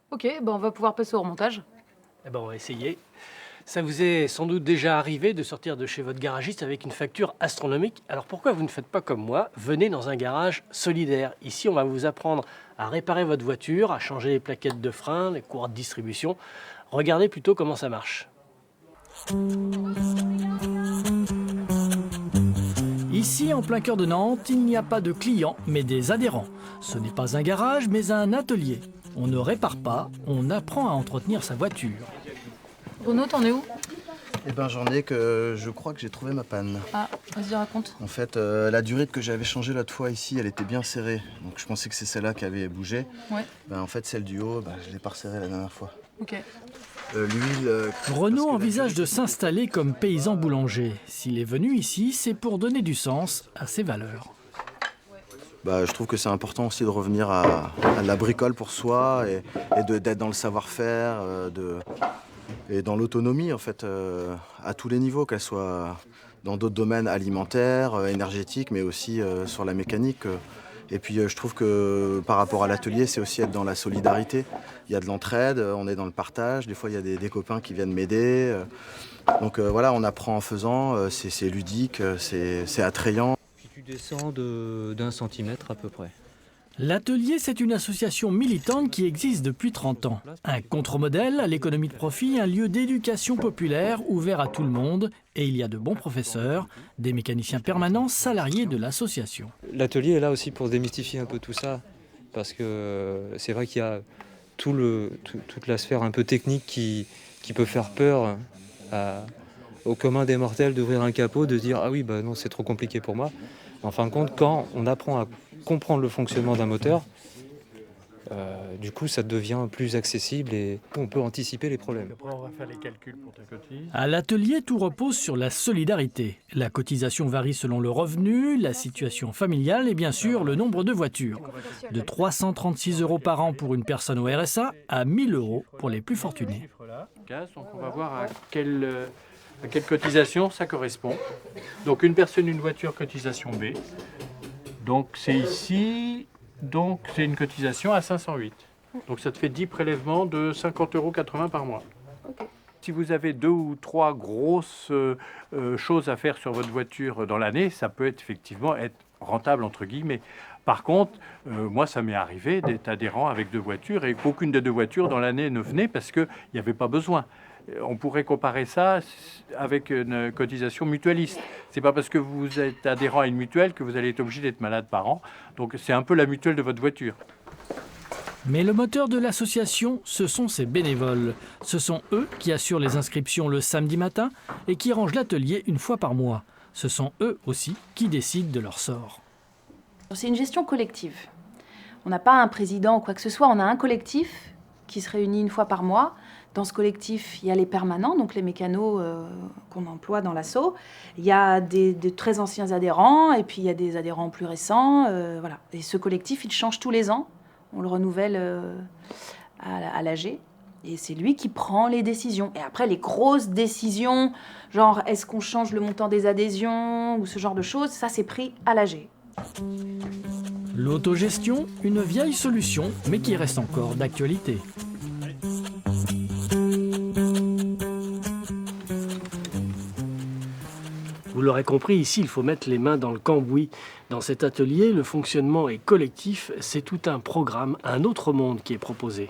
Ok, ben on va pouvoir passer au remontage. Eh ben, on va essayer. Ça vous est sans doute déjà arrivé de sortir de chez votre garagiste avec une facture astronomique. Alors pourquoi vous ne faites pas comme moi? Venez dans un garage solidaire. Ici, on va vous apprendre à réparer votre voiture, à changer les plaquettes de frein, les courroies de distribution. Regardez plutôt comment ça marche. Ici, en plein cœur de Nantes, il n'y a pas de clients, mais des adhérents. Ce n'est pas un garage, mais un atelier. On ne répare pas, on apprend à entretenir sa voiture. Bruno, t'en es où? Eh ben j'en ai que je crois que j'ai trouvé ma panne. Ah, vas-y, raconte. En fait, la durite que j'avais changée l'autre fois ici, elle était bien serrée. Donc je pensais que c'est celle-là qui avait bougé. Ouais, Ben, en fait, celle du haut, ben, je l'ai pas resserrée la dernière fois. ok. L'huile... Renaud envisage de s'installer comme paysan boulanger. S'il est venu ici, c'est pour donner du sens à ses valeurs. Bah, je trouve que c'est important aussi de revenir à la bricole pour soi et d'être dans le savoir-faire et dans l'autonomie en fait, à tous les niveaux, qu'elle soit dans d'autres domaines alimentaires, énergétiques, mais aussi sur la mécanique. Et puis je trouve que par rapport à l'atelier, c'est aussi être dans la solidarité. Il y a de l'entraide, on est dans le partage, des fois il y a des copains qui viennent m'aider. Donc voilà, on apprend en faisant, c'est ludique, c'est attrayant. Puis tu descends d'un centimètre à peu près. L'Atelier, c'est une association militante qui existe depuis 30 ans. Un contre-modèle à l'économie de profit, un lieu d'éducation populaire ouvert à tout le monde. Et il y a de bons professeurs, des mécaniciens permanents salariés de l'association. L'atelier est là aussi pour démystifier un peu tout ça, parce que c'est vrai qu'il y a toute la sphère un peu technique qui peut faire peur au commun des mortels d'ouvrir un capot, de dire « Ah oui, bah non, c'est trop compliqué pour moi ». En fin de compte, quand on apprend à comprendre le fonctionnement d'un moteur, du coup, ça devient plus accessible et on peut anticiper les problèmes. Après, on va faire les calculs pour ta cotise. À l'Atelier, tout repose sur la solidarité. La cotisation varie selon le revenu, la situation familiale et bien sûr le nombre de voitures. De 336 € par an pour une personne au RSA à 1 000 € pour les plus fortunés. Donc on va voir à quelle cotisation ça correspond. Donc une personne, une voiture, cotisation B. Donc c'est ici, donc c'est une cotisation à 508. Donc ça te fait 10 prélèvements de 50,80 € par mois. Si vous avez 2 ou 3 grosses choses à faire sur votre voiture dans l'année, ça peut effectivement être rentable entre guillemets. Par contre, moi ça m'est arrivé d'être adhérent avec 2 voitures et qu'aucune des 2 voitures dans l'année ne venait parce qu'il n'y avait pas besoin. On pourrait comparer ça avec une cotisation mutualiste. C'est pas parce que vous êtes adhérent à une mutuelle que vous allez être obligé d'être malade par an. Donc c'est un peu la mutuelle de votre voiture. Mais le moteur de l'association, ce sont ses bénévoles. Ce sont eux qui assurent les inscriptions le samedi matin et qui rangent l'atelier une fois par mois. Ce sont eux aussi qui décident de leur sort. C'est une gestion collective. On n'a pas un président ou quoi que ce soit, on a un collectif qui se réunit une fois par mois. Dans ce collectif, il y a les permanents, donc les mécanos qu'on emploie dans l'asso. Il y a des très anciens adhérents et puis il y a des adhérents plus récents. Voilà. Et ce collectif, il change tous les ans. On le renouvelle à l'AG. Et c'est lui qui prend les décisions. Et après, les grosses décisions, genre est-ce qu'on change le montant des adhésions ou ce genre de choses, ça c'est pris à l'AG. L'autogestion, une vieille solution, mais qui reste encore d'actualité. Vous l'aurez compris, ici, il faut mettre les mains dans le cambouis. Dans cet atelier, le fonctionnement est collectif, c'est tout un programme, un autre monde qui est proposé.